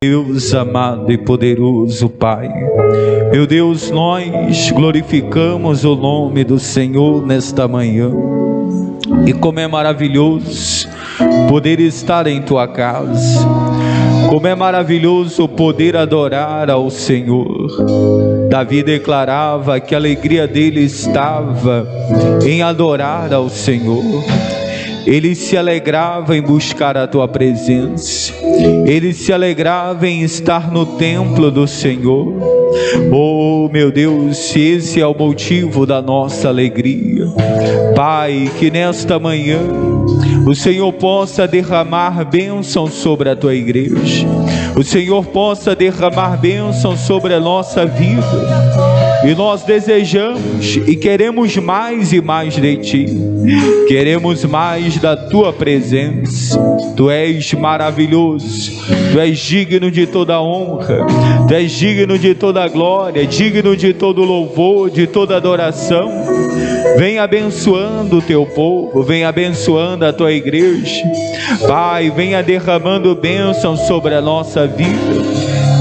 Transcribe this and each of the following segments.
Deus amado e poderoso Pai, meu Deus, nós glorificamos o nome do Senhor nesta manhã, e como é maravilhoso poder estar em tua casa, como é maravilhoso poder adorar ao Senhor. Davi declarava que a alegria dele estava em adorar ao Senhor. Ele se alegrava em buscar a tua presença, ele se alegrava em estar no templo do Senhor. Oh meu Deus, esse é o motivo da nossa alegria. Pai, que nesta manhã o Senhor possa derramar bênção sobre a tua igreja, o Senhor possa derramar bênção sobre a nossa vida. E nós desejamos e queremos mais e mais de Ti, queremos mais da Tua presença. Tu és maravilhoso, Tu és digno de toda honra, Tu és digno de toda glória, digno de todo louvor, de toda adoração. Vem abençoando o Teu povo, vem abençoando a Tua igreja. Pai, venha derramando bênção sobre a nossa vida.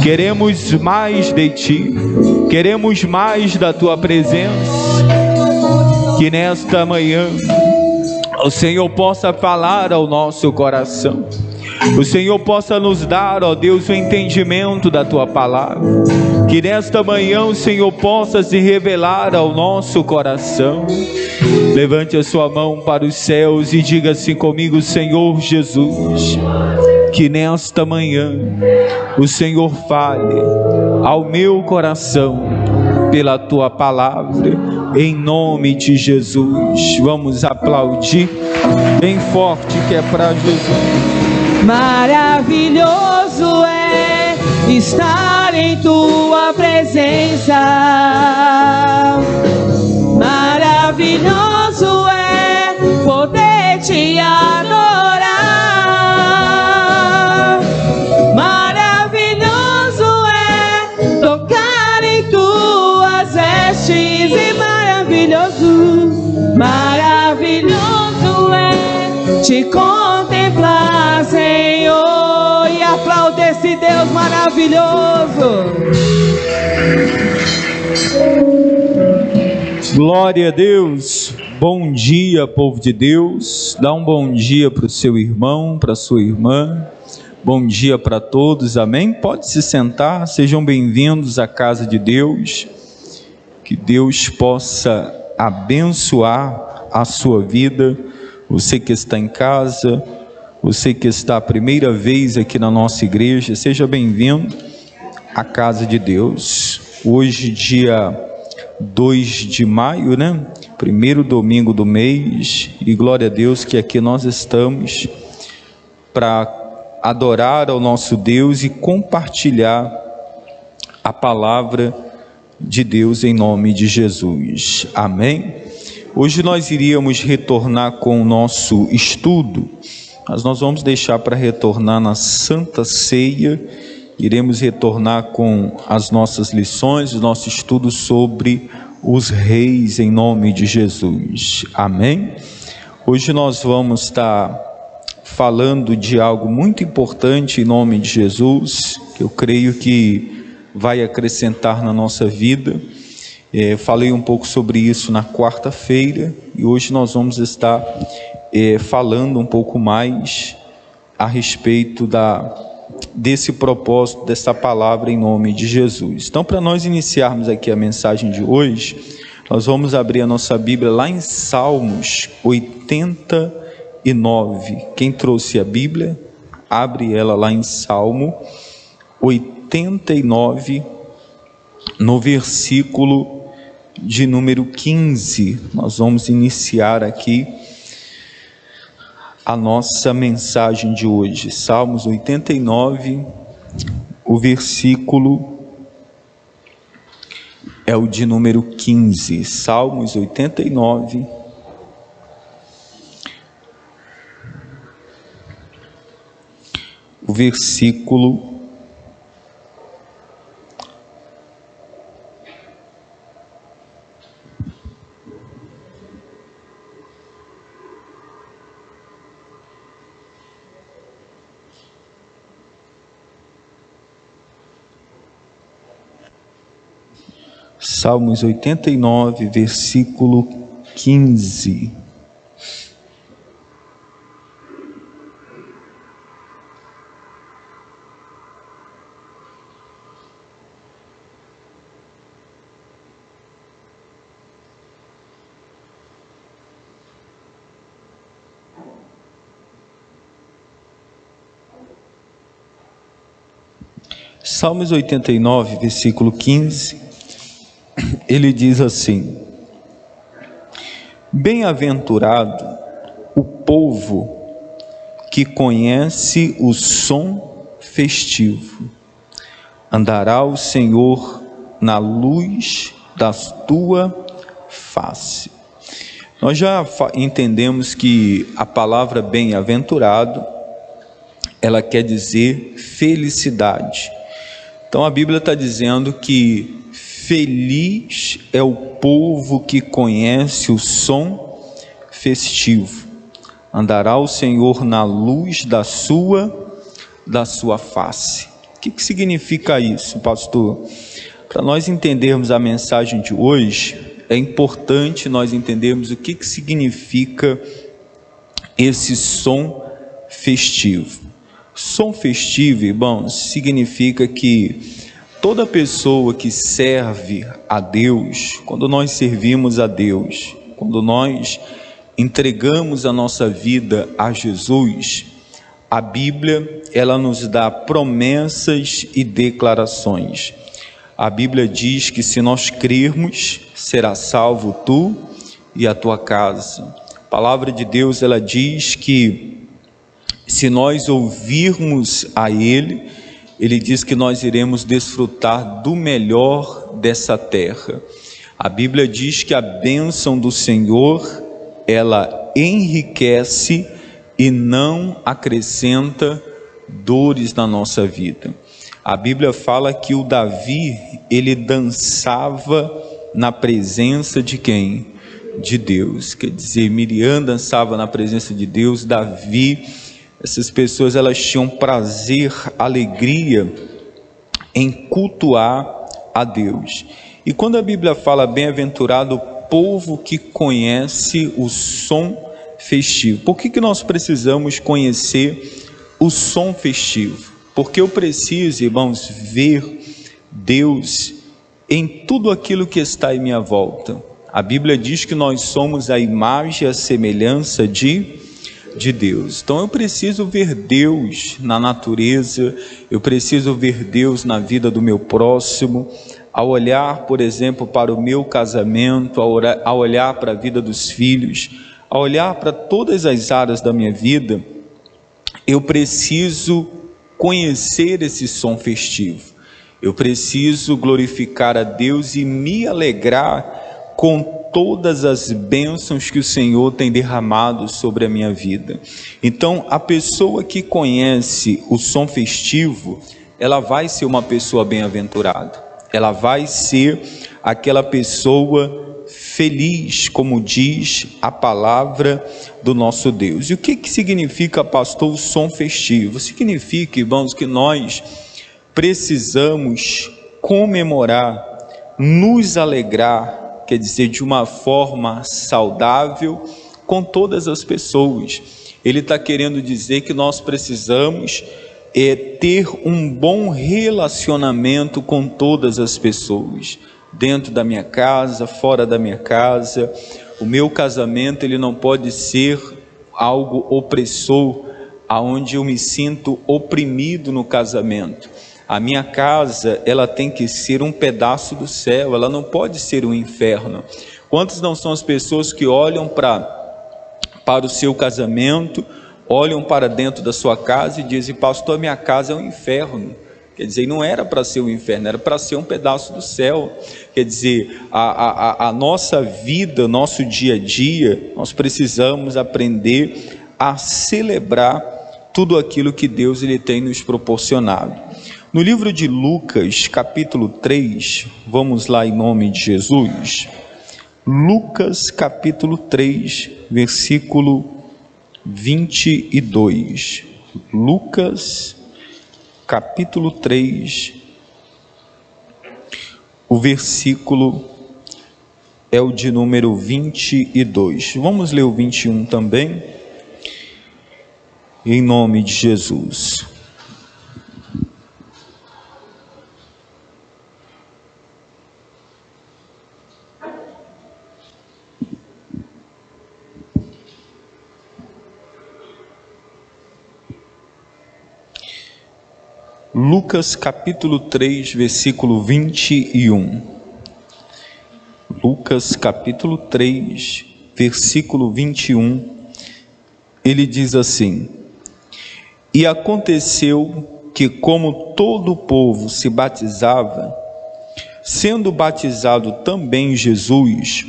Queremos mais de Ti, queremos mais da Tua presença. Que nesta manhã o Senhor possa falar ao nosso coração, o Senhor possa nos dar, ó Deus, o entendimento da Tua palavra. Que nesta manhã o Senhor possa se revelar ao nosso coração. Levante a sua mão para os céus e diga assim comigo: Senhor Jesus, que nesta manhã o Senhor fale ao meu coração pela Tua palavra, em nome de Jesus. Vamos aplaudir bem forte, que é para Jesus. Maravilhoso é estar em Tua presença, maravilhoso é poder Te adorar, maravilhoso é tocar em Tuas vestes, e maravilhoso é Te contemplar, Senhor, e aplaude esse Deus maravilhoso. Glória a Deus. Bom dia, povo de Deus. Dá um bom dia para o seu irmão, para a sua irmã. Bom dia para todos, amém? Pode se sentar, sejam bem-vindos à casa de Deus. Que Deus possa abençoar a sua vida. Você que está em casa, você que está a primeira vez aqui na nossa igreja, seja bem-vindo à casa de Deus. Hoje, dia 2 de maio, né? Primeiro domingo do mês, e glória a Deus que aqui nós estamos para adorar ao nosso Deus e compartilhar a palavra de Deus em nome de Jesus, amém? Hoje nós iríamos retornar com o nosso estudo, mas nós vamos deixar para retornar na Santa Ceia. Iremos retornar com as nossas lições, o nosso estudo sobre os reis em nome de Jesus, amém? Hoje nós vamos estar falando de algo muito importante em nome de Jesus, que eu creio que vai acrescentar na nossa vida. Falei um pouco sobre isso na quarta-feira, e hoje nós vamos estar falando um pouco mais a respeito desse propósito, dessa palavra em nome de Jesus. Então, para nós iniciarmos aqui a mensagem de hoje, nós vamos abrir a nossa Bíblia lá em Salmos 89. Quem trouxe a Bíblia, abre ela lá em Salmo 89, no versículo de número 15. Nós vamos iniciar aqui a nossa mensagem de hoje. Salmos 89, o versículo é o de número 15. Salmos 89, o versículo Salmos 89, versículo 15. Salmos 89, versículo 15, ele diz assim: bem-aventurado o povo que conhece o som festivo, andará o Senhor na luz da tua face. Nós já entendemos que a palavra bem-aventurado, ela quer dizer felicidade. Então a Bíblia está dizendo que feliz é o povo que conhece o som festivo. Andará o Senhor na luz da sua face. O que significa isso, pastor? Para nós entendermos a mensagem de hoje, é importante nós entendermos o que significa esse som festivo. Som festivo, irmãos, significa que toda pessoa que serve a Deus, quando nós servimos a Deus, quando nós entregamos a nossa vida a Jesus, a Bíblia, ela nos dá promessas e declarações. A Bíblia diz que se nós crermos, será salvo tu e a tua casa. A palavra de Deus, ela diz que se nós ouvirmos a Ele, Ele diz que nós iremos desfrutar do melhor dessa terra. A Bíblia diz que a bênção do Senhor, ela enriquece e não acrescenta dores na nossa vida. A Bíblia fala que o Davi, ele dançava na presença de quem? De Deus. Quer dizer, Miriam dançava na presença de Deus, Davi. Essas pessoas, elas tinham prazer, alegria em cultuar a Deus. E quando a Bíblia fala bem-aventurado o povo que conhece o som festivo, por que nós precisamos conhecer o som festivo? Porque eu preciso, irmãos, ver Deus em tudo aquilo que está em minha volta. A Bíblia diz que nós somos a imagem e a semelhança de Deus. Então eu preciso ver Deus na natureza, eu preciso ver Deus na vida do meu próximo, ao olhar, por exemplo, para o meu casamento, ao olhar para a vida dos filhos, ao olhar para todas as áreas da minha vida, eu preciso conhecer esse som festivo. Eu preciso glorificar a Deus e me alegrar com todas as bênçãos que o Senhor tem derramado sobre a minha vida. Então, a pessoa que conhece o som festivo, ela vai ser uma pessoa bem-aventurada. Ela vai ser aquela pessoa feliz, como diz a palavra do nosso Deus. E o que significa, pastor, o som festivo? Significa, irmãos, que nós precisamos comemorar, nos alegrar, quer dizer, de uma forma saudável com todas as pessoas. Ele está querendo dizer que nós precisamos ter um bom relacionamento com todas as pessoas, dentro da minha casa, fora da minha casa. O meu casamento, ele não pode ser algo opressor, aonde eu me sinto oprimido no casamento. A minha casa, ela tem que ser um pedaço do céu, ela não pode ser um inferno. Quantas não são as pessoas que olham para o seu casamento, olham para dentro da sua casa e dizem: pastor, minha casa é um inferno. Quer dizer, não era para ser um inferno, era para ser um pedaço do céu. Quer dizer, a nossa vida, nosso dia a dia, nós precisamos aprender a celebrar tudo aquilo que Deus ele tem nos proporcionado. No livro de Lucas, capítulo 3, vamos lá em nome de Jesus. Lucas, capítulo 3, versículo 22. Lucas, capítulo 3, o versículo é o de número 22. Vamos ler o 21 também, em nome de Jesus. Lucas capítulo 3, versículo 21. Lucas capítulo 3, versículo 21, ele diz assim: E aconteceu que, como todo o povo se batizava, sendo batizado também Jesus,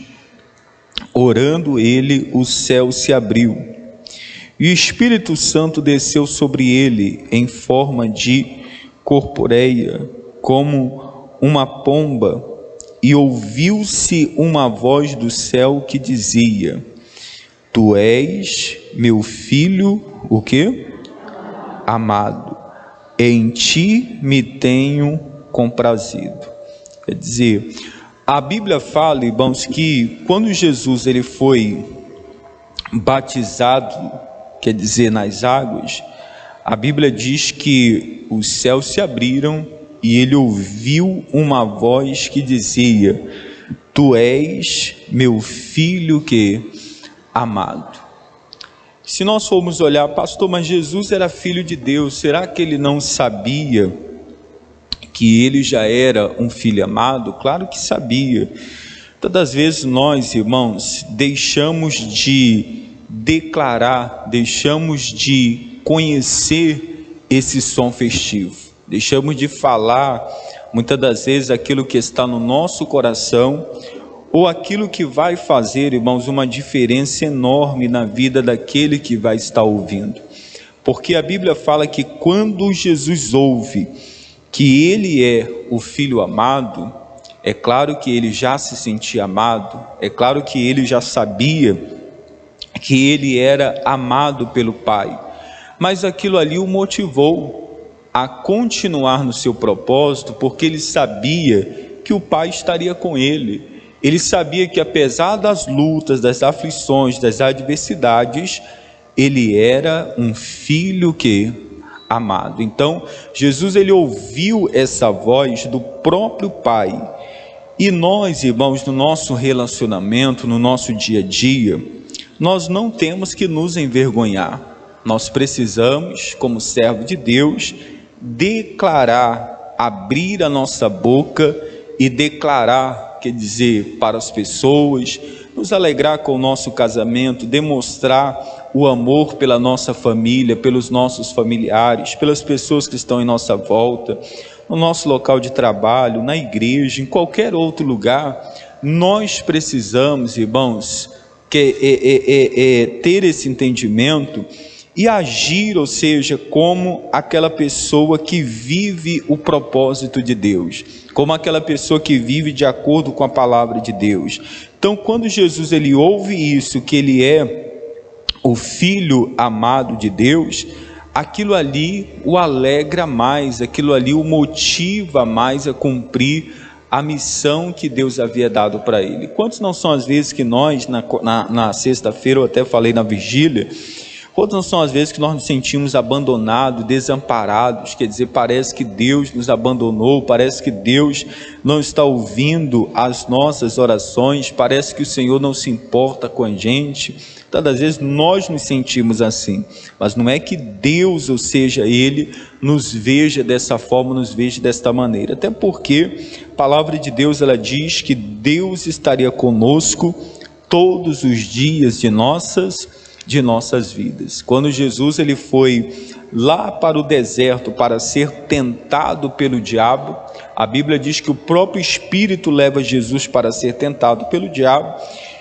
orando ele, o céu se abriu, e o Espírito Santo desceu sobre ele em forma de corporeia, como uma pomba, e ouviu-se uma voz do céu que dizia: Tu és meu filho, o quê? Amado, em ti me tenho comprazido. Quer dizer, a Bíblia fala, irmãos, que quando Jesus ele foi batizado, quer dizer, nas águas, a Bíblia diz que os céus se abriram e ele ouviu uma voz que dizia: Tu és meu filho que amado. Se nós formos olhar, pastor, mas Jesus era filho de Deus, será que ele não sabia que ele já era um filho amado? Claro que sabia. Todas as vezes nós, irmãos, deixamos de declarar, deixamos de conhecer esse som festivo, deixamos de falar muitas das vezes aquilo que está no nosso coração, ou aquilo que vai fazer, irmãos, uma diferença enorme na vida daquele que vai estar ouvindo. Porque a Bíblia fala que quando Jesus ouve que ele é o filho amado, é claro que ele já se sentia amado, é claro que ele já sabia que ele era amado pelo Pai, mas aquilo ali o motivou a continuar no seu propósito, porque ele sabia que o Pai estaria com ele. Ele sabia que apesar das lutas, das aflições, das adversidades, ele era um filho que amado. Então, Jesus ele ouviu essa voz do próprio Pai. E nós, irmãos, no nosso relacionamento, no nosso dia a dia, nós não temos que nos envergonhar. Nós precisamos, como servo de Deus, declarar, abrir a nossa boca e declarar, quer dizer, para as pessoas, nos alegrar com o nosso casamento, demonstrar o amor pela nossa família, pelos nossos familiares, pelas pessoas que estão em nossa volta, no nosso local de trabalho, na igreja, em qualquer outro lugar. Nós precisamos, irmãos, ter esse entendimento e agir, ou seja, como aquela pessoa que vive o propósito de Deus, como aquela pessoa que vive de acordo com a palavra de Deus. Então, quando Jesus ele ouve isso, que ele é o filho amado de Deus, aquilo ali o alegra mais, aquilo ali o motiva mais a cumprir a missão que Deus havia dado para ele. Quantos não são as vezes que nós, na sexta-feira, eu até falei na vigília, quantas não são as vezes que nós nos sentimos abandonados, desamparados, quer dizer, parece que Deus nos abandonou, parece que Deus não está ouvindo as nossas orações, parece que o Senhor não se importa com a gente. Tantas vezes nós nos sentimos assim, mas não é que Deus, ou seja, Ele nos veja dessa forma, nos veja desta maneira, até porque a palavra de Deus ela diz que Deus estaria conosco todos os dias de nossas vidas. Quando Jesus ele foi lá para o deserto para ser tentado pelo diabo, a Bíblia diz que o próprio Espírito leva Jesus para ser tentado pelo diabo,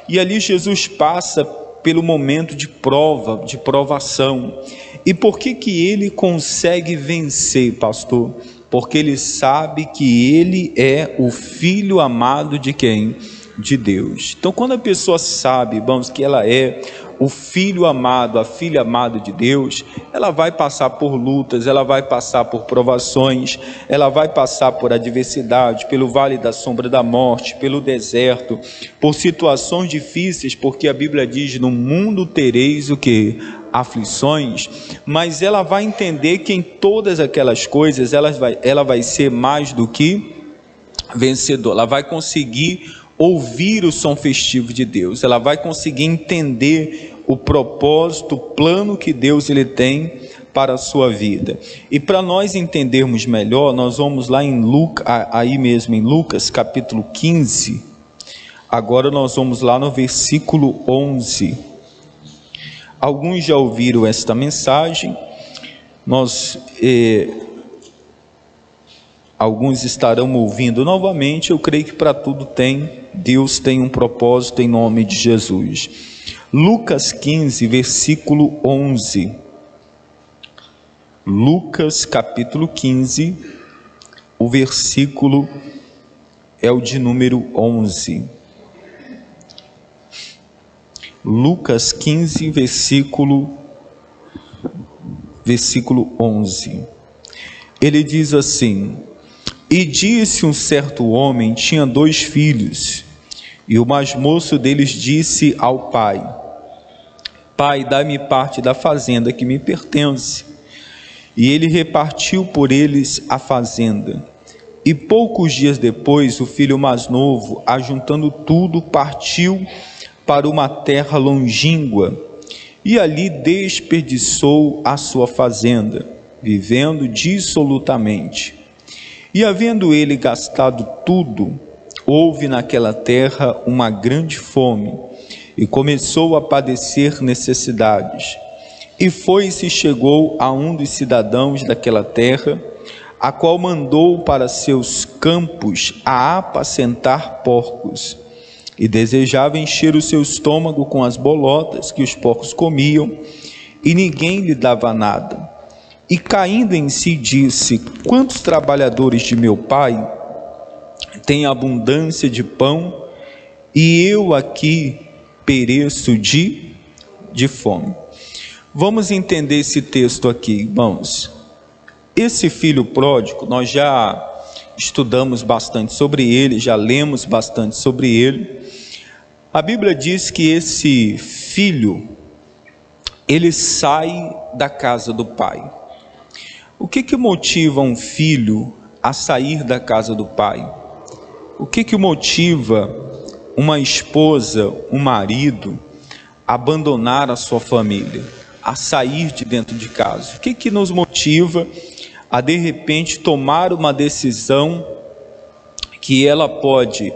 e ali Jesus passa pelo momento de prova, de provação. E por que ele consegue vencer, pastor? Porque ele sabe que ele é o filho amado de quem? De Deus. Então, quando a pessoa sabe, irmãos, que ela é o filho amado, a filha amada de Deus, ela vai passar por lutas, ela vai passar por provações, ela vai passar por adversidade, pelo vale da sombra da morte, pelo deserto, por situações difíceis, porque a Bíblia diz: no mundo tereis o que? Aflições. Mas ela vai entender que em todas aquelas coisas ela vai ser mais do que vencedor. Ela vai conseguir ouvir o som festivo de Deus, ela vai conseguir entender o propósito, o plano que Deus ele tem para a sua vida. E para nós entendermos melhor, nós vamos lá em aí mesmo em Lucas capítulo 15, agora nós vamos lá no versículo 11. Alguns já ouviram esta mensagem, alguns estarão ouvindo novamente. Eu creio que para tudo Deus tem um propósito, em nome de Jesus. Lucas 15, versículo 11. Lucas capítulo 15, o versículo é o de número 11. Lucas 15, versículo 11. Ele diz assim: e disse um certo homem, tinha 2 filhos, e o mais moço deles disse ao pai: Pai, dá-me parte da fazenda que me pertence. E ele repartiu por eles a fazenda. E poucos dias depois, o filho mais novo, ajuntando tudo, partiu para uma terra longínqua, e ali desperdiçou a sua fazenda, vivendo dissolutamente. E havendo ele gastado tudo, houve naquela terra uma grande fome, e começou a padecer necessidades. E foi-se e chegou a um dos cidadãos daquela terra, a qual mandou para seus campos a apacentar porcos, e desejava encher o seu estômago com as bolotas que os porcos comiam, e ninguém lhe dava nada. E caindo em si disse: quantos trabalhadores de meu pai têm abundância de pão, e eu aqui pereço de fome. Vamos entender esse texto aqui, irmãos. Esse filho pródigo, nós já estudamos bastante sobre ele, já lemos bastante sobre ele. A Bíblia diz que esse filho, ele sai da casa do pai. O que motiva um filho a sair da casa do pai? O que motiva uma esposa, um marido, a abandonar a sua família, a sair de dentro de casa? O que nos motiva a de repente tomar uma decisão que ela pode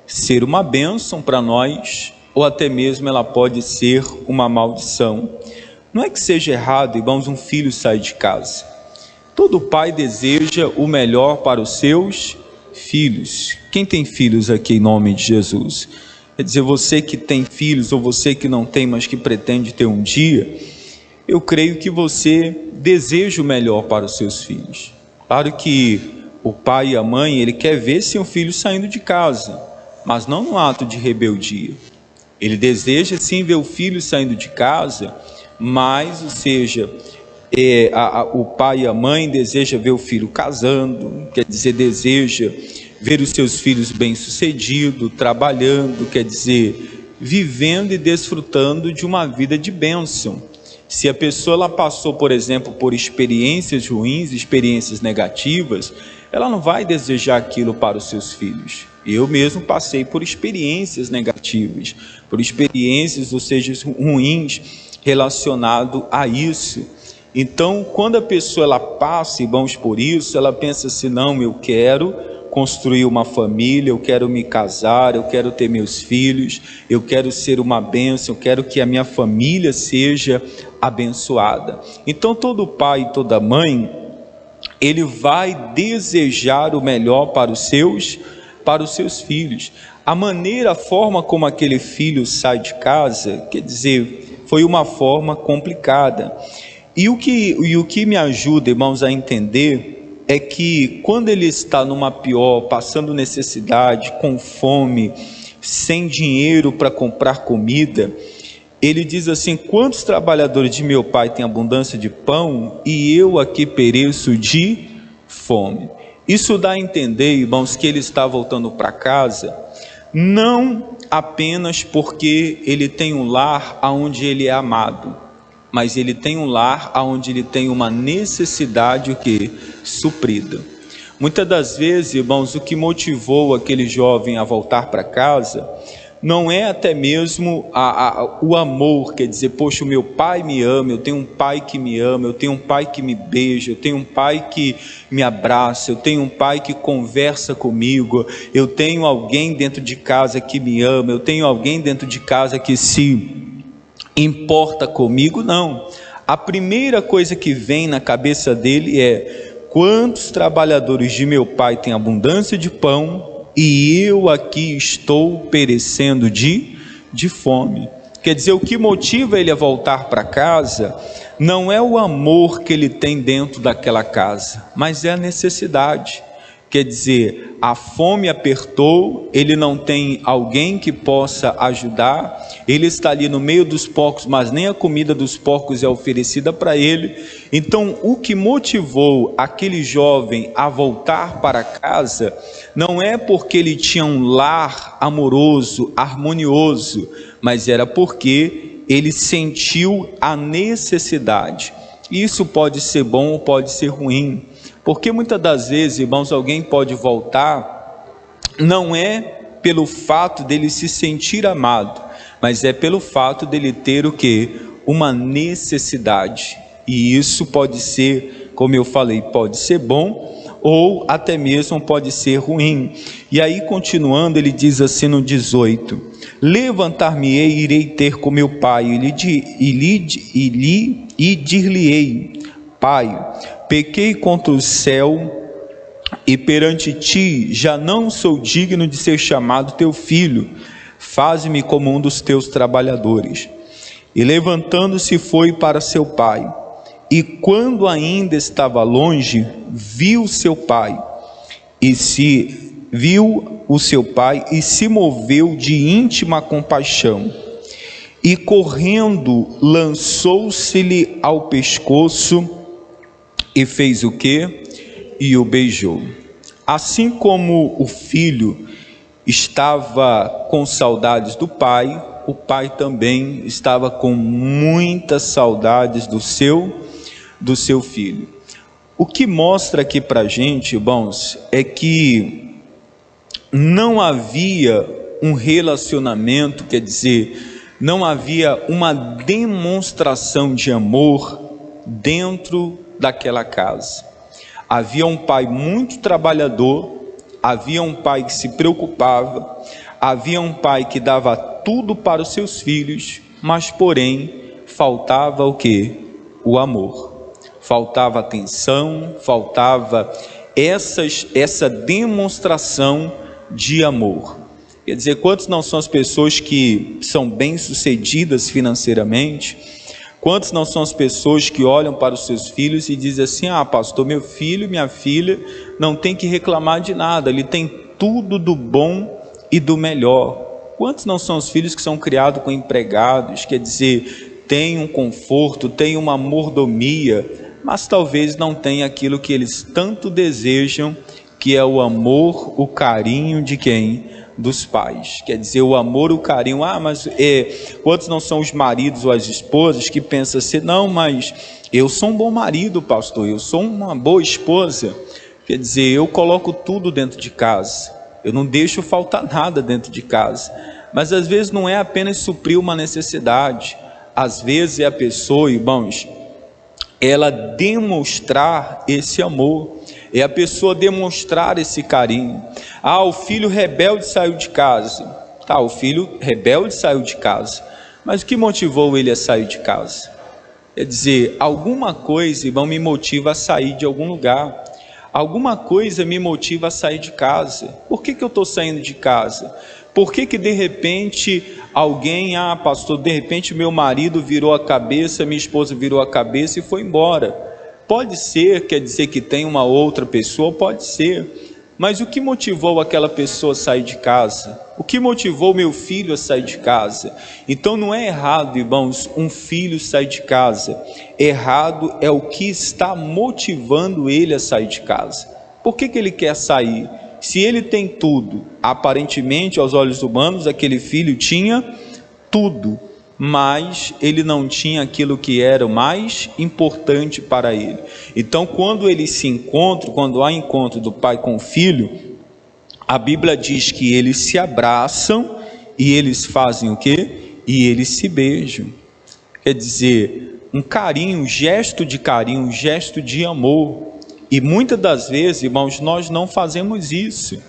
ser uma bênção para nós, ou até mesmo ela pode ser uma maldição? Não é que seja errado, irmãos, um filho sair de casa. Todo pai deseja o melhor para os seus filhos. Quem tem filhos aqui em nome de Jesus? Quer dizer, você que tem filhos, ou você que não tem, mas que pretende ter um dia, eu creio que você deseja o melhor para os seus filhos. Claro que o pai e a mãe, ele quer ver seu filho saindo de casa, mas não no ato de rebeldia. Ele deseja sim ver o filho saindo de casa, mas, ou seja, o pai e a mãe desejam ver o filho casando, quer dizer, deseja ver os seus filhos bem-sucedidos, trabalhando, quer dizer, vivendo e desfrutando de uma vida de bênção. Se a pessoa ela passou, por exemplo, por experiências ruins, experiências negativas, ela não vai desejar aquilo para os seus filhos. Eu mesmo passei por experiências negativas, por experiências, ou seja, ruins relacionado a isso. Então, quando a pessoa ela passa, e vamos por isso, ela pensa assim: não, eu quero construir uma família, eu quero me casar, eu quero ter meus filhos, eu quero ser uma bênção, eu quero que a minha família seja abençoada. Então, todo pai e toda mãe, ele vai desejar o melhor para os seus filhos. A forma como aquele filho sai de casa, quer dizer, foi uma forma complicada. E o que me ajuda, irmãos, a entender é que quando ele está numa pior, passando necessidade, com fome, sem dinheiro para comprar comida, ele diz assim: quantos trabalhadores de meu pai têm abundância de pão e eu aqui pereço de fome? Isso dá a entender, irmãos, que ele está voltando para casa, não apenas porque ele tem um lar onde ele é amado, mas ele tem um lar onde ele tem uma necessidade o que? Suprida. Muitas das vezes, irmãos, o que motivou aquele jovem a voltar para casa não é até mesmo o amor, quer dizer, poxa, o meu pai me ama, eu tenho um pai que me ama, eu tenho um pai que me beija, eu tenho um pai que me abraça, eu tenho um pai que conversa comigo, eu tenho alguém dentro de casa que me ama, eu tenho alguém dentro de casa que se importa comigo. Não. A primeira coisa que vem na cabeça dele é: quantos trabalhadores de meu pai têm abundância de pão e eu aqui estou perecendo de fome. Quer dizer, o que motiva ele a voltar para casa não é o amor que ele tem dentro daquela casa, mas é a necessidade. Quer dizer, a fome apertou, ele não tem alguém que possa ajudar, ele está ali no meio dos porcos, mas nem a comida dos porcos é oferecida para ele. Então, o que motivou aquele jovem a voltar para casa não é porque ele tinha um lar amoroso, harmonioso, mas era porque ele sentiu a necessidade. Isso pode ser bom ou pode ser ruim, porque muitas das vezes, irmãos, alguém pode voltar, não é pelo fato dele se sentir amado, mas é pelo fato dele ter o quê? Uma necessidade. E isso pode ser, como eu falei, pode ser bom ou até mesmo pode ser ruim. E aí, continuando, ele diz assim no 18: levantar-me-ei e irei ter com meu pai, e dir-lhe-ei: Pai, pequei contra o céu e perante ti já não sou digno de ser chamado teu filho, faze-me como um dos teus trabalhadores. E levantando-se foi para seu pai, e quando ainda estava longe, viu seu pai, e se moveu de íntima compaixão, e correndo lançou-se-lhe ao pescoço, e fez o quê? E o beijou. Assim como o filho estava com saudades do pai, o pai também estava com muitas saudades do seu filho. O que mostra aqui para a gente, irmãos, é que não havia um relacionamento, quer dizer, não havia uma demonstração de amor dentro daquela casa. Havia um pai muito trabalhador, havia um pai que se preocupava, havia um pai que dava tudo para os seus filhos, mas porém faltava o quê? O amor. Faltava atenção, faltava essa demonstração de amor. Quer dizer, quantos não são as pessoas que são bem-sucedidas financeiramente? Quantos não são as pessoas que olham para os seus filhos e dizem assim: ah, pastor, meu filho, minha filha não tem que reclamar de nada, ele tem tudo do bom e do melhor. Quantos não são os filhos que são criados com empregados, quer dizer, tem um conforto, tem uma mordomia, mas talvez não tenha aquilo que eles tanto desejam, que é o amor, o carinho de quem? Dos pais. Quer dizer, o amor, o carinho. Mas quantos não são os maridos ou as esposas que pensam assim: não, mas eu sou um bom marido, pastor, eu sou uma boa esposa. Quer dizer, eu coloco tudo dentro de casa, eu não deixo faltar nada dentro de casa. Mas às vezes não é apenas suprir uma necessidade, às vezes é a pessoa, irmãos, ela demonstrar esse amor, é a pessoa demonstrar esse carinho. Ah, o filho rebelde saiu de casa. Tá, o filho rebelde saiu de casa, mas o que motivou ele a sair de casa? Quer dizer, alguma coisa, irmão, me motiva a sair de algum lugar. Alguma coisa me motiva a sair de casa. Por que eu estou saindo de casa? Por que de repente alguém, pastor, de repente meu marido virou a cabeça, minha esposa virou a cabeça e foi embora? Pode ser, quer dizer que tem uma outra pessoa, pode ser, Mas o que motivou aquela pessoa a sair de casa? O que motivou meu filho a sair de casa? Então não é errado, irmãos, um filho sair de casa. Errado é o que está motivando ele a sair de casa. Por que ele quer sair? Se ele tem tudo, aparentemente aos olhos humanos, aquele filho tinha tudo, mas ele não tinha aquilo que era o mais importante para ele. Então, quando eles se encontram, quando há encontro do pai com o filho, a Bíblia diz que eles se abraçam e eles fazem o quê? E eles se beijam. Quer dizer, um carinho, um gesto de carinho, um gesto de amor. E muitas das vezes, irmãos, nós não fazemos isso.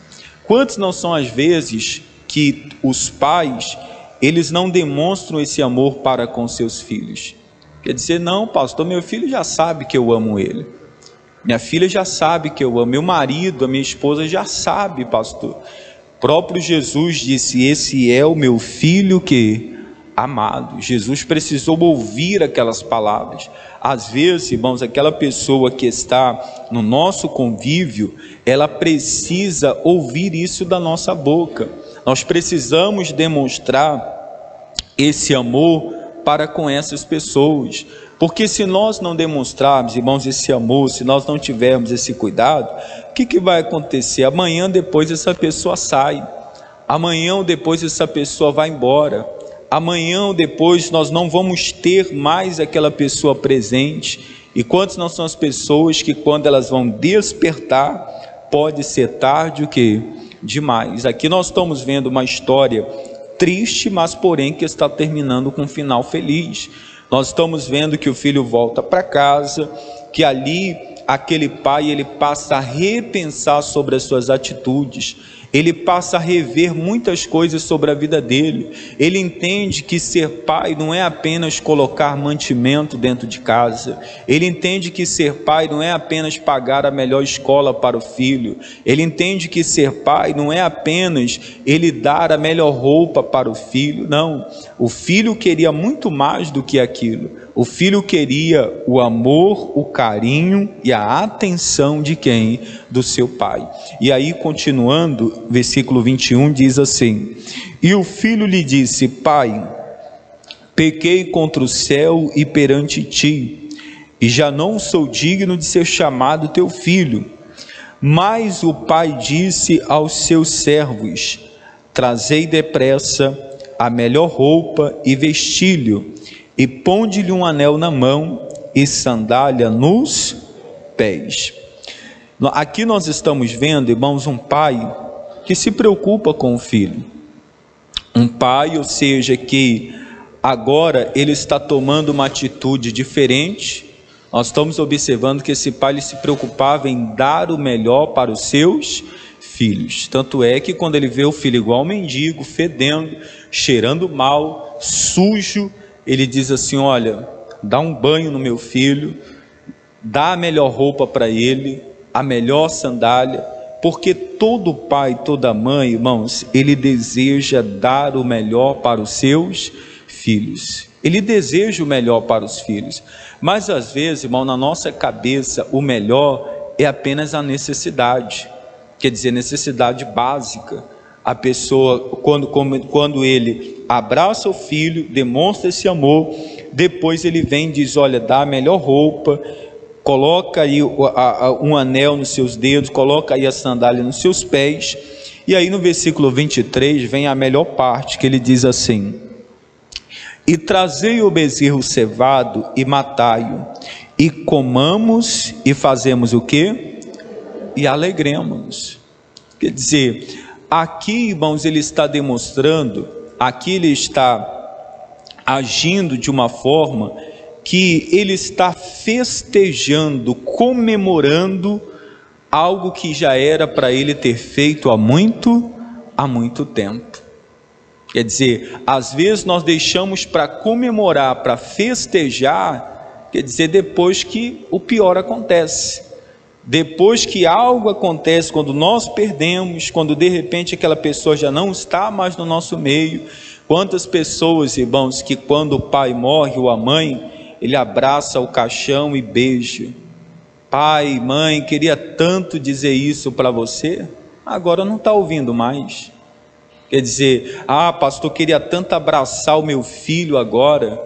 Quantas não são as vezes que os pais, eles não demonstram esse amor para com seus filhos? Quer dizer, não, pastor, meu filho já sabe que eu amo ele. Minha filha já sabe que eu amo. Meu marido, a minha esposa já sabe, pastor. O próprio Jesus disse, esse é o meu filho que amado. Jesus precisou ouvir aquelas palavras. Às vezes, irmãos, aquela pessoa que está no nosso convívio, ela precisa ouvir isso da nossa boca. Nós precisamos demonstrar esse amor para com essas pessoas, porque se nós não demonstrarmos, irmãos, esse amor, se nós não tivermos esse cuidado, o que vai acontecer? Amanhã depois essa pessoa sai, amanhã ou depois essa pessoa vai embora, amanhã ou depois nós não vamos ter mais aquela pessoa presente. E quantas não são as pessoas que quando elas vão despertar, pode ser tarde o quê? Demais. Aqui nós estamos vendo uma história triste, mas porém que está terminando com um final feliz. Nós estamos vendo que o filho volta para casa, que ali aquele pai, ele passa a repensar sobre as suas atitudes, ele passa a rever muitas coisas sobre a vida dele. Ele entende que ser pai não é apenas colocar mantimento dentro de casa. Ele entende que ser pai não é apenas pagar a melhor escola para o filho. Ele entende que ser pai não é apenas ele dar a melhor roupa para o filho. Não, o filho queria muito mais do que aquilo. O filho queria o amor, o carinho e a atenção de quem? Do seu pai. E aí, continuando, versículo 21 diz assim: e o filho lhe disse, pai, pequei contra o céu e perante ti, e já não sou digno de ser chamado teu filho. Mas o pai disse aos seus servos, trazei depressa a melhor roupa e vestilho, e ponde-lhe um anel na mão e sandália nos pés. Aqui nós estamos vendo, irmãos, um pai que se preocupa com o filho. Um pai, ou seja, que agora ele está tomando uma atitude diferente. Nós estamos observando que esse pai ele se preocupava em dar o melhor para os seus filhos. Tanto é que quando ele vê o filho igual ao mendigo, fedendo, cheirando mal, sujo, ele diz assim, olha, dá um banho no meu filho, dá a melhor roupa para ele, a melhor sandália, porque todo pai, toda mãe, irmãos, ele deseja dar o melhor para os seus filhos. Ele deseja o melhor para os filhos. Mas às vezes, irmão, na nossa cabeça, o melhor é apenas a necessidade. Quer dizer, necessidade básica. A pessoa, quando ele abraça o filho, demonstra esse amor, depois ele vem e diz, olha, dá a melhor roupa, coloca aí um anel nos seus dedos, coloca aí a sandália nos seus pés. E aí no versículo 23 vem a melhor parte, que ele diz assim, e trazei o bezerro cevado e matai-o, e comamos e fazemos o quê? E alegremos. Quer dizer, aqui, irmãos, ele está demonstrando, aqui ele está agindo de uma forma que ele está festejando, comemorando algo que já era para ele ter feito há muito tempo. Quer dizer, às vezes nós deixamos para comemorar, para festejar, quer dizer, depois que o pior acontece. Depois que algo acontece, quando nós perdemos, quando de repente aquela pessoa já não está mais no nosso meio. Quantas pessoas, irmãos, que quando o pai morre ou a mãe, ele abraça o caixão e beija. pai, mãe, queria tanto dizer isso para você, agora não está ouvindo mais. Quer dizer, pastor, queria tanto abraçar o meu filho agora,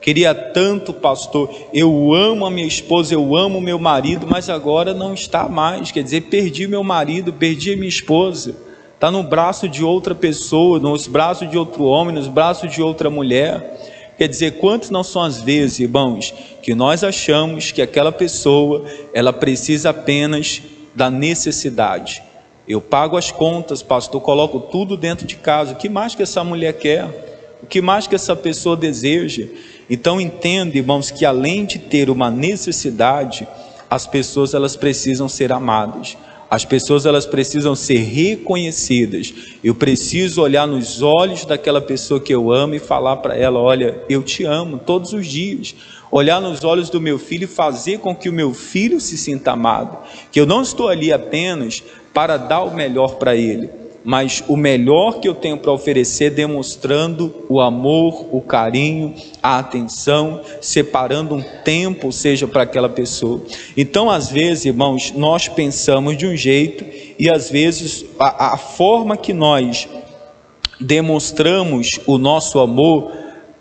queria tanto, pastor, eu amo a minha esposa, eu amo o meu marido, mas agora não está mais. Quer dizer, perdi meu marido, perdi a minha esposa, está no braço de outra pessoa, nos braços de outro homem, nos braços de outra mulher. Quer dizer, quantas não são as vezes, irmãos, que nós achamos que aquela pessoa, ela precisa apenas da necessidade. Eu pago as contas, pastor, coloco tudo dentro de casa, o que mais que essa mulher quer? O que mais que essa pessoa deseja? Então entenda, irmãos, que além de ter uma necessidade, as pessoas elas precisam ser amadas. As pessoas elas precisam ser reconhecidas. Eu preciso olhar nos olhos daquela pessoa que eu amo e falar para ela: olha, eu te amo todos os dias. Olhar nos olhos do meu filho e fazer com que o meu filho se sinta amado. Que eu não estou ali apenas para dar o melhor para ele, mas o melhor que eu tenho para oferecer, demonstrando o amor, o carinho, a atenção, separando um tempo, seja para aquela pessoa. Então, às vezes, irmãos, nós pensamos de um jeito e às vezes a forma que nós demonstramos o nosso amor,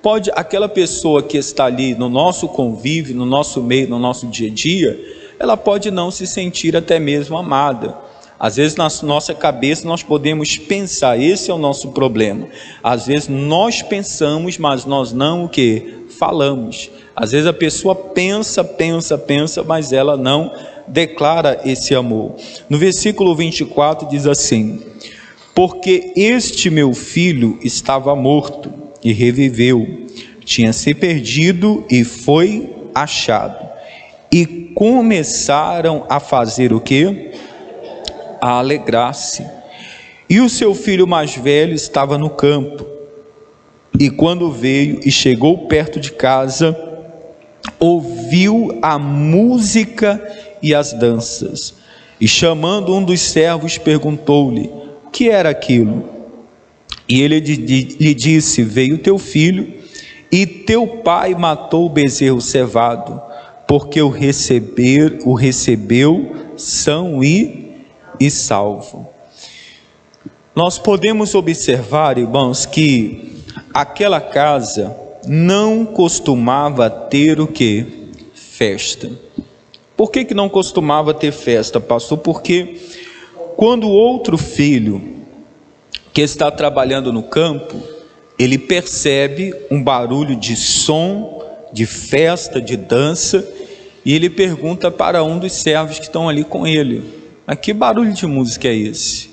pode aquela pessoa que está ali no nosso convívio, no nosso meio, no nosso dia a dia, ela pode não se sentir até mesmo amada. Às vezes na nossa cabeça nós podemos pensar, esse é o nosso problema. Às vezes nós pensamos, mas nós não o que? Falamos. Às vezes a pessoa pensa, mas ela não declara esse amor. No versículo 24 diz assim: porque este meu filho estava morto e reviveu, tinha se perdido e foi achado. E começaram a fazer o quê? A alegrar-se. E o seu filho mais velho estava no campo, e quando veio e chegou perto de casa, ouviu a música e as danças, e chamando um dos servos, perguntou-lhe: o que era aquilo? E ele lhe disse: veio teu filho, e teu pai matou o bezerro cevado, porque o recebeu são e salvo. Nós podemos observar, irmãos, que aquela casa não costumava ter o que? Festa. Por que não costumava ter festa, pastor? Porque quando o outro filho que está trabalhando no campo, ele percebe um barulho de som, de festa, de dança, e ele pergunta para um dos servos que estão ali com ele: mas que barulho de música é esse?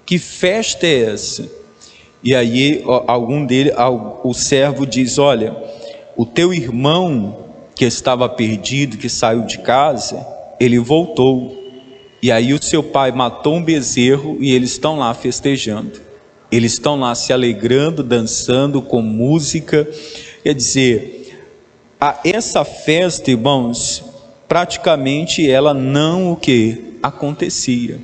Que festa é essa? E aí o servo diz: olha, o teu irmão que estava perdido, que saiu de casa, ele voltou. E aí o seu pai matou um bezerro e eles estão lá festejando. Eles estão lá se alegrando, dançando com música. Quer dizer, essa festa, irmãos, praticamente ela não o que? Acontecia.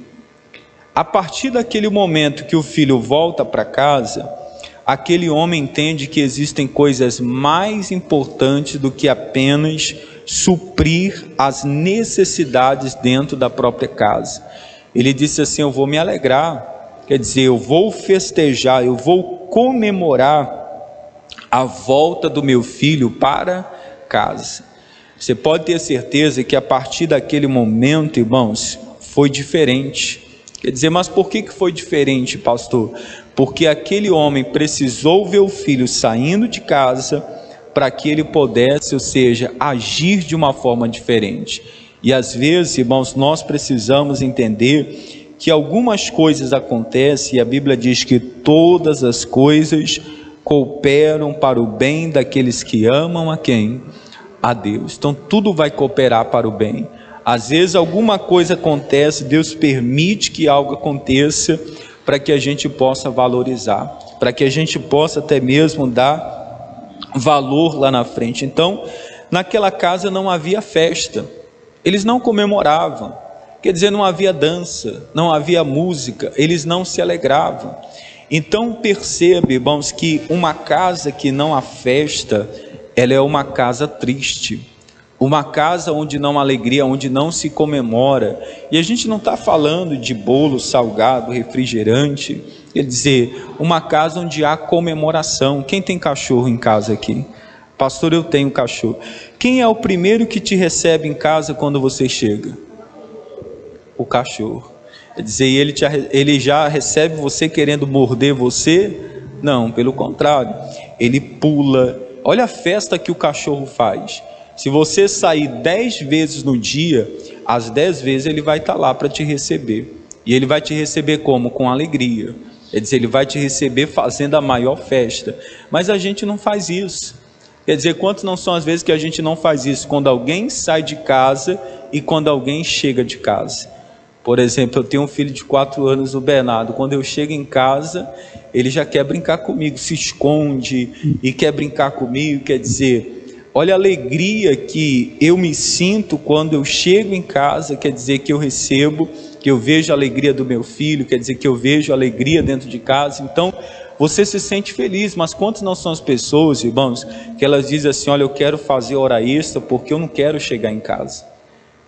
A partir daquele momento que o filho volta para casa, aquele homem entende que existem coisas mais importantes do que apenas suprir as necessidades dentro da própria casa. Ele disse assim: eu vou me alegrar, quer dizer, eu vou festejar, eu vou comemorar a volta do meu filho para casa. Você pode ter certeza que a partir daquele momento, irmãos, foi diferente. Quer dizer, mas por que foi diferente, pastor? Porque aquele homem precisou ver o filho saindo de casa para que ele pudesse, ou seja, agir de uma forma diferente. E às vezes, irmãos, nós precisamos entender que algumas coisas acontecem, e a Bíblia diz que todas as coisas cooperam para o bem daqueles que amam a quem? A Deus. Então tudo vai cooperar para o bem. Às vezes alguma coisa acontece, Deus permite que algo aconteça para que a gente possa valorizar, para que a gente possa até mesmo dar valor lá na frente. Então, naquela casa não havia festa, eles não comemoravam, quer dizer, não havia dança, não havia música, eles não se alegravam. Então percebe, irmãos, que uma casa que não há festa, ela é uma casa triste. uma casa onde não há alegria, onde não se comemora. E a gente não está falando de bolo, salgado, refrigerante. Quer dizer, uma casa onde há comemoração. Quem tem cachorro em casa aqui? Pastor, eu tenho cachorro. Quem é o primeiro que te recebe em casa quando você chega? O cachorro. Quer dizer, ele já recebe você querendo morder você? Não, pelo contrário. Ele pula. Olha a festa que o cachorro faz. Se você sair 10 vezes no dia, as 10 vezes ele vai estar lá para te receber. E ele vai te receber como? Com alegria. Quer dizer, ele vai te receber fazendo a maior festa. Mas a gente não faz isso. Quer dizer, quantas não são as vezes que a gente não faz isso? Quando alguém sai de casa e quando alguém chega de casa. Por exemplo, eu tenho um filho de 4 anos, o Bernardo. Quando eu chego em casa, ele já quer brincar comigo, se esconde e quer brincar comigo. Quer dizer, olha a alegria que eu me sinto quando eu chego em casa. Quer dizer que eu recebo, que eu vejo a alegria do meu filho, quer dizer que eu vejo a alegria dentro de casa. Então você se sente feliz. Mas quantas não são as pessoas, irmãos, que elas dizem assim: olha, eu quero fazer hora extra porque eu não quero chegar em casa,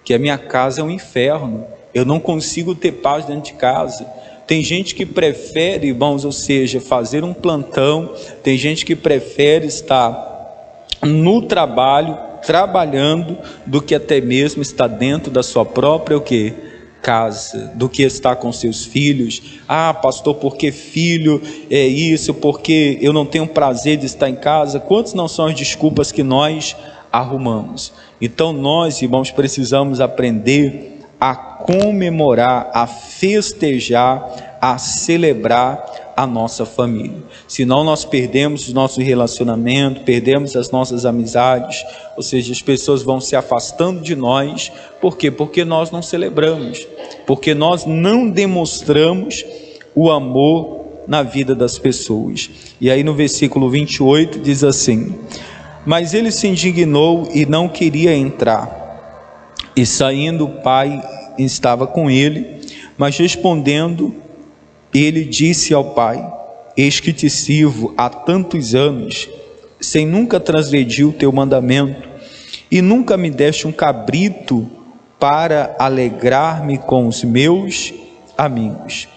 que a minha casa é um inferno, eu não consigo ter paz dentro de casa. Tem gente que prefere, irmãos, ou seja, fazer um plantão. Tem gente que prefere estar no trabalho, trabalhando, do que até mesmo estar dentro da sua própria casa, do que estar com seus filhos. Ah, pastor, porque filho é isso, porque eu não tenho prazer de estar em casa. Quantas não são as desculpas que nós arrumamos? Então nós, irmãos, precisamos aprender a comemorar, a festejar, a celebrar a nossa família. Senão nós perdemos o nosso relacionamento, perdemos as nossas amizades, ou seja, as pessoas vão se afastando de nós. Por quê? Porque nós não celebramos, porque nós não demonstramos o amor na vida das pessoas. E aí no versículo 28 diz assim: mas ele se indignou e não queria entrar. E saindo o pai estava com ele, mas respondendo, ele disse ao pai: eis que te sirvo há tantos anos, sem nunca transgredir o teu mandamento, e nunca me deste um cabrito para alegrar-me com os meus amigos.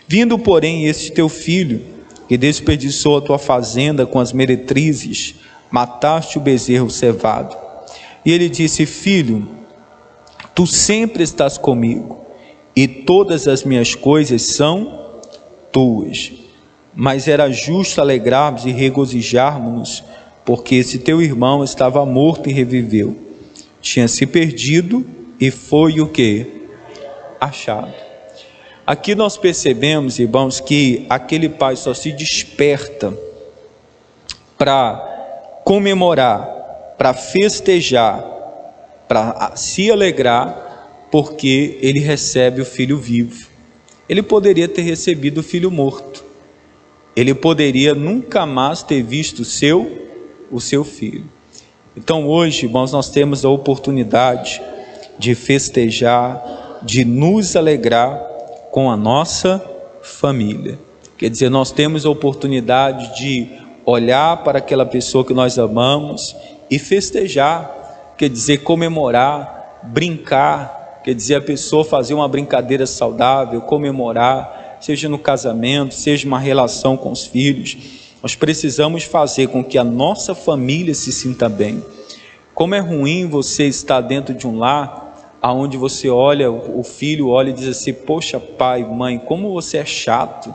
Vindo, porém, este teu filho, que desperdiçou a tua fazenda com as meretrizes, mataste o bezerro cevado. E ele disse: filho, tu sempre estás comigo, e todas as minhas coisas são tuas. Mas era justo alegrarmos e regozijarmos-nos, porque esse teu irmão estava morto e reviveu, tinha se perdido e foi o que? Achado. Aqui nós percebemos, irmãos, que aquele pai só se desperta para comemorar, para festejar, para se alegrar, porque ele recebe o filho vivo. Ele poderia ter recebido o filho morto, ele poderia nunca mais ter visto o seu filho. Então hoje, irmãos, nós temos a oportunidade de festejar, de nos alegrar com a nossa família. Quer dizer, nós temos a oportunidade de olhar para aquela pessoa que nós amamos e festejar. Quer dizer, comemorar, brincar. Quer dizer, a pessoa fazer uma brincadeira saudável, comemorar, seja no casamento, seja uma relação com os filhos. Nós precisamos fazer com que a nossa família se sinta bem. Como é ruim você estar dentro de um lar onde você olha, o filho olha e diz assim: poxa, pai, mãe, como você é chato.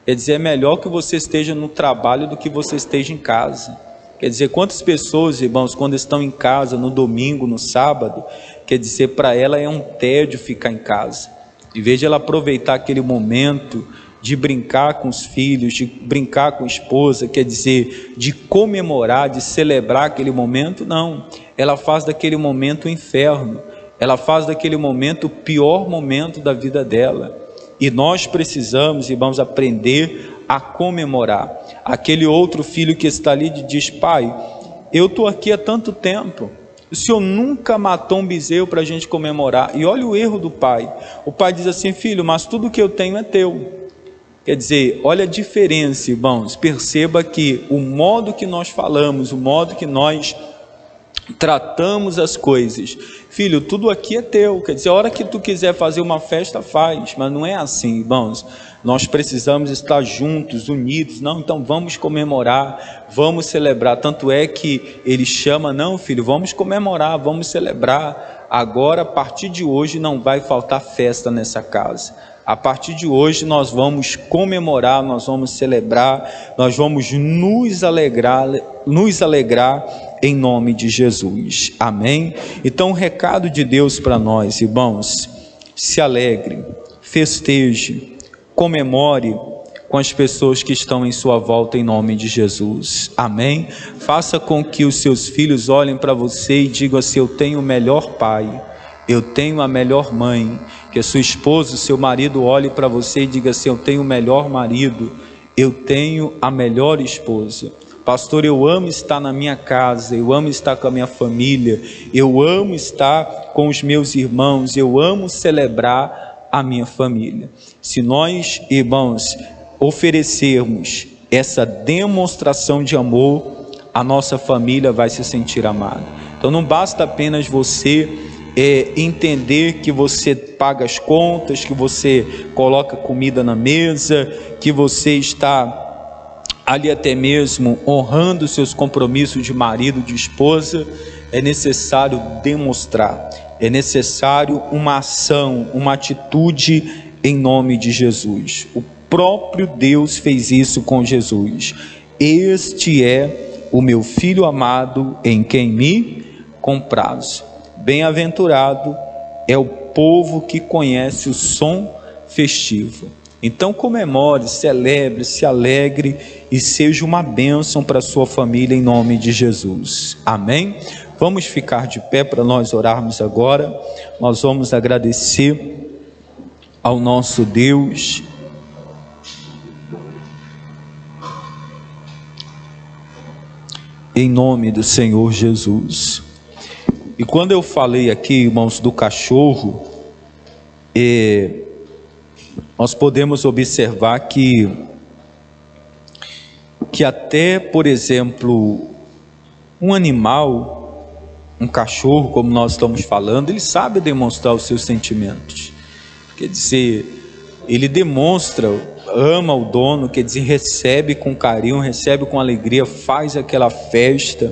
Quer dizer, é melhor que você esteja no trabalho do que você esteja em casa. Quer dizer, quantas pessoas, irmãos, quando estão em casa, no domingo, no sábado, quer dizer, para ela é um tédio ficar em casa. Em vez de ela aproveitar aquele momento de brincar com os filhos, de brincar com a esposa, quer dizer, de comemorar, de celebrar aquele momento, não. Ela faz daquele momento um inferno. Ela faz daquele momento o pior momento da vida dela. E nós precisamos, irmãos, aprender a comemorar. Aquele outro filho que está ali diz: pai, eu estou aqui há tanto tempo, o senhor nunca matou um bezerro para a gente comemorar. E olha o erro do pai. O pai diz assim: filho, mas tudo que eu tenho é teu. Quer dizer, olha a diferença, irmãos. Perceba que o modo que nós falamos, o modo que nós tratamos as coisas. Filho, tudo aqui é teu, quer dizer, a hora que tu quiser fazer uma festa, faz, mas não é assim, irmãos. Nós precisamos estar juntos, unidos. Não, então vamos comemorar, vamos celebrar. Tanto é que ele chama, não, filho, vamos comemorar, vamos celebrar. Agora, a partir de hoje, não vai faltar festa nessa casa. A partir de hoje nós vamos comemorar, nós vamos celebrar, nós vamos nos alegrar em nome de Jesus. Amém? Então o recado de Deus para nós, irmãos, se alegre, festeje, comemore com as pessoas que estão em sua volta em nome de Jesus. Amém? Faça com que os seus filhos olhem para você e digam assim: eu tenho o melhor pai, eu tenho a melhor mãe. Que a sua esposa, o seu marido olhe para você e diga assim: eu tenho o melhor marido, eu tenho a melhor esposa. Pastor, eu amo estar na minha casa, eu amo estar com a minha família, eu amo estar com os meus irmãos, eu amo celebrar a minha família. Se nós, irmãos, oferecermos essa demonstração de amor, a nossa família vai se sentir amada. Então não basta apenas você entender que você paga as contas, que você coloca comida na mesa, que você está ali até mesmo honrando seus compromissos de marido, de esposa. É necessário demonstrar, é necessário uma ação, uma atitude em nome de Jesus. O próprio Deus fez isso com Jesus. Este é o meu filho amado, em quem me comprazo. Bem-aventurado é o povo que conhece o som festivo. Então comemore, celebre, se alegre e seja uma bênção para a sua família em nome de Jesus. Amém? Vamos ficar de pé para nós orarmos agora. Nós vamos agradecer ao nosso Deus. Em nome do Senhor Jesus. E quando eu falei aqui, irmãos, do cachorro, nós podemos observar que até, por exemplo, um animal, um cachorro, como nós estamos falando, ele sabe demonstrar os seus sentimentos. Quer dizer, ele demonstra, ama o dono, quer dizer, recebe com carinho, recebe com alegria, faz aquela festa.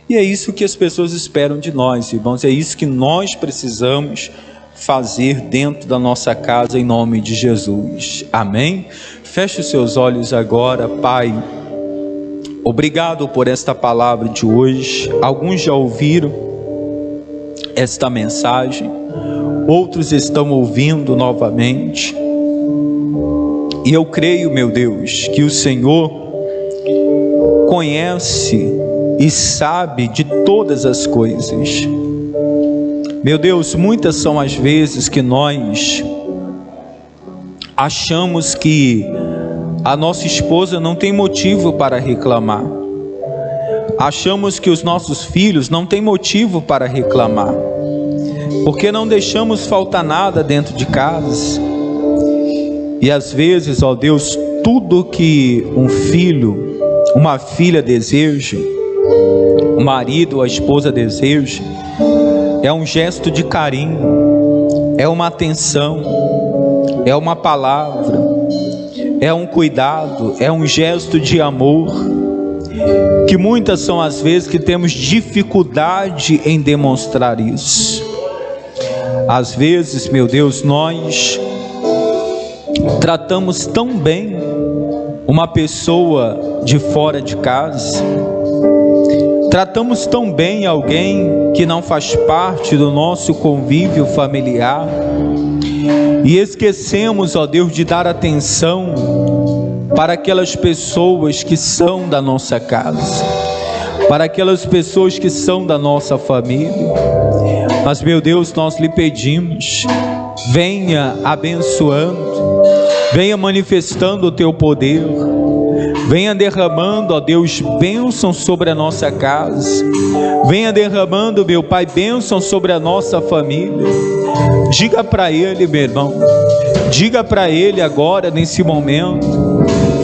E é isso que as pessoas esperam de nós, irmãos, é isso que nós precisamos fazer dentro da nossa casa em nome de Jesus. Amém? Feche os seus olhos agora. Pai, obrigado por esta palavra de hoje. Alguns já ouviram esta mensagem, outros estão ouvindo novamente, e eu creio, meu Deus, que o Senhor conhece e sabe de todas as coisas. Meu Deus, muitas são as vezes que nós achamos que a nossa esposa não tem motivo para reclamar, achamos que os nossos filhos não têm motivo para reclamar, porque não deixamos faltar nada dentro de casa. E às vezes, ó Deus, tudo que um filho, uma filha deseja, o marido ou a esposa deseja, é um gesto de carinho, é uma atenção, é uma palavra, é um cuidado, é um gesto de amor, que muitas são as vezes que temos dificuldade em demonstrar isso. Às vezes, meu Deus, nós tratamos tão bem uma pessoa de fora de casa, tratamos tão bem alguém que não faz parte do nosso convívio familiar, e esquecemos, ó Deus, de dar atenção para aquelas pessoas que são da nossa casa, para aquelas pessoas que são da nossa família. Mas, meu Deus, nós lhe pedimos, venha abençoando, venha manifestando o teu poder, venha derramando, ó Deus, bênção sobre a nossa casa, venha derramando, meu Pai, bênção sobre a nossa família. Diga para ele, meu irmão, diga para ele agora, nesse momento,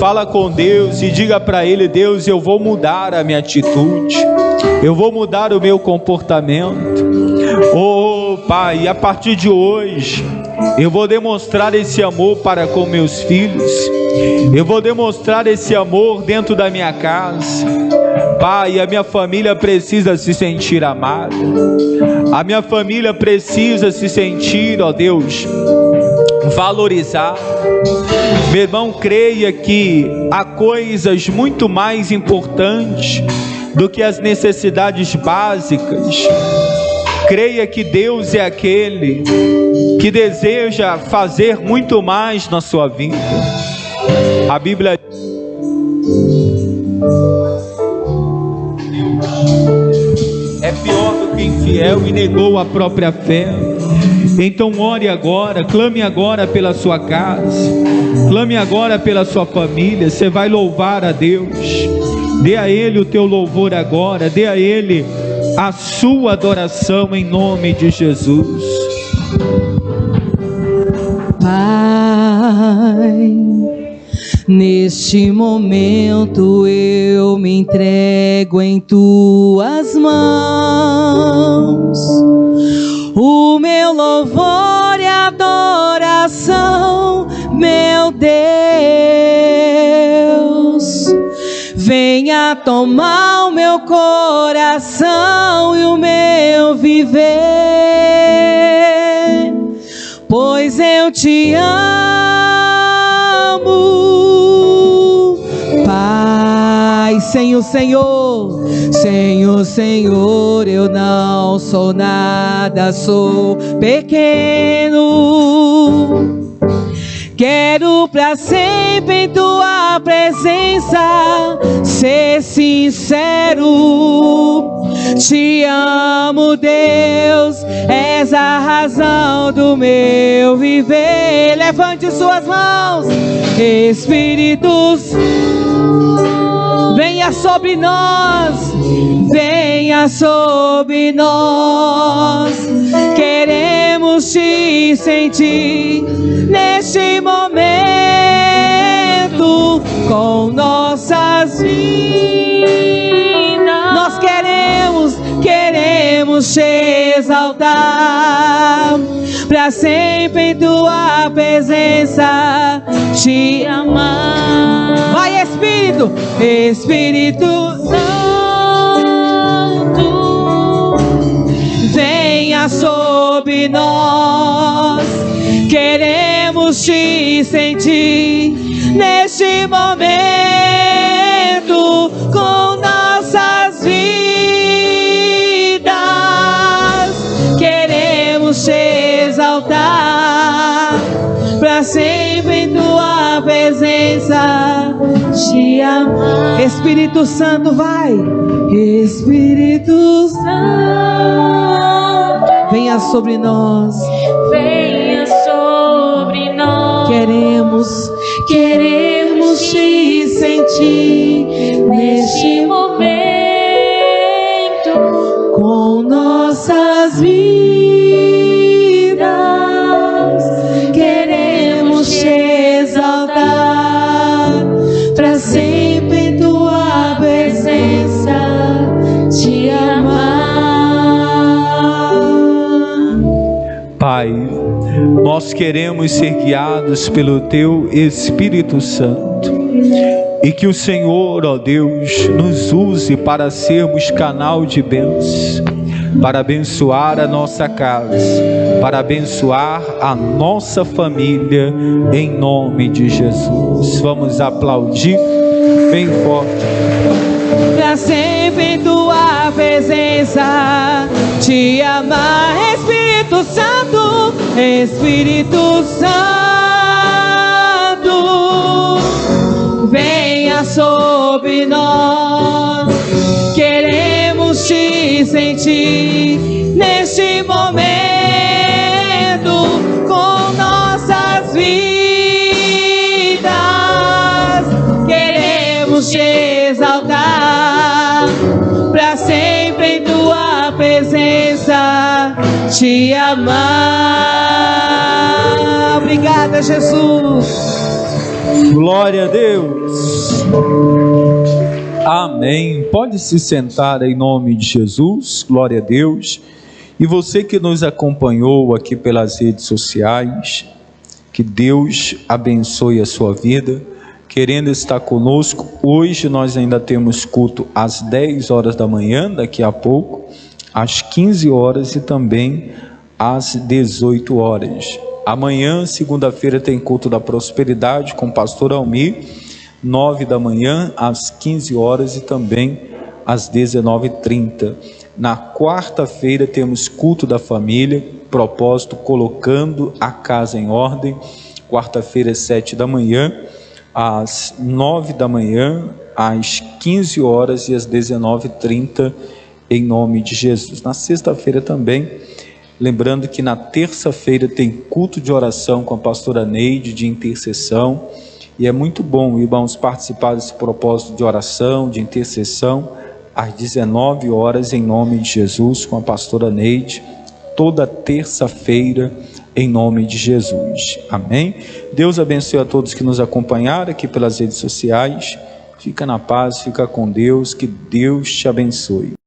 Fala com Deus e diga para Ele: Deus, eu vou mudar a minha atitude, eu vou mudar o meu comportamento. Oh Pai, a partir de hoje eu vou demonstrar esse amor para com meus filhos, eu vou demonstrar esse amor dentro da minha casa. Pai, a minha família precisa se sentir amada, a minha família precisa se sentir, ó Deus, valorizar. Meu irmão, creia que há coisas muito mais importantes do que as necessidades básicas. Creia que Deus é aquele que deseja fazer muito mais na sua vida. A Bíblia é pior do que infiel e negou a própria fé. Então ore agora, clame agora pela sua casa, clame agora pela sua família. Você vai louvar a Deus, dê a Ele o teu louvor agora, dê a Ele a sua adoração em nome de Jesus. Pai, neste momento eu me entrego em tuas mãos, o meu louvor e adoração, meu Deus. Venha tomar o meu coração e o meu viver, pois eu te amo, Pai. Sem o Senhor, Senhor, eu não sou nada, sou pequeno. Quero pra sempre em tua presença ser sincero. Te amo, Deus, és a razão do meu viver. Levante suas mãos, Espírito Santo, venha sobre nós, venha sobre nós. Queremos te sentir neste momento com nossas vidas. Nós queremos te exaltar, pra sempre em tua presença te amar. Vai, Espírito, Espírito Santo, venha sobre nós. Queremos te sentir neste momento com nossas vidas. Queremos te exaltar, pra sempre em tua presença te amar. Espírito Santo, vai. Espírito Santo, venha sobre nós. Venha sobre nós. Queremos te sentir neste momento com nossas vidas. Queremos te exaltar, pra sempre em tua presença te amar. Pai, nós queremos ser guiados pelo Teu Espírito Santo, e que o Senhor, ó Deus, nos use para sermos canal de bênção, para abençoar a nossa casa, para abençoar a nossa família, em nome de Jesus. Vamos aplaudir bem forte. Pra sempre em tua presença te amar. Espírito Santo, Espírito Santo, venha sobre nós. Queremos te sentir neste momento com nossas vidas. Queremos te exaltar, pra sempre em tua presença te amar. Obrigada, Jesus. Glória a Deus. Amém. Pode se sentar em nome de Jesus. Glória a Deus. E você que nos acompanhou aqui pelas redes sociais, que Deus abençoe a sua vida. Querendo estar conosco, hoje nós ainda temos culto às 10 horas da manhã, daqui a pouco, às 15 horas e também às 18 horas. Amanhã, segunda-feira, tem culto da prosperidade com o pastor Almir, 9 da manhã, às 15 horas e também às 19h30. Na quarta-feira temos culto da família, propósito colocando a casa em ordem, quarta-feira, 7 da manhã, às 9 da manhã, às 15 horas e às 19h30, em nome de Jesus. Na sexta-feira também, lembrando que na terça-feira tem culto de oração com a pastora Neide, de intercessão, e é muito bom, irmãos, participar desse propósito de oração, de intercessão, às 19 horas, em nome de Jesus, com a pastora Neide, toda terça-feira, em nome de Jesus. Amém? Deus abençoe a todos que nos acompanharam aqui pelas redes sociais. Fica na paz, fica com Deus, que Deus te abençoe.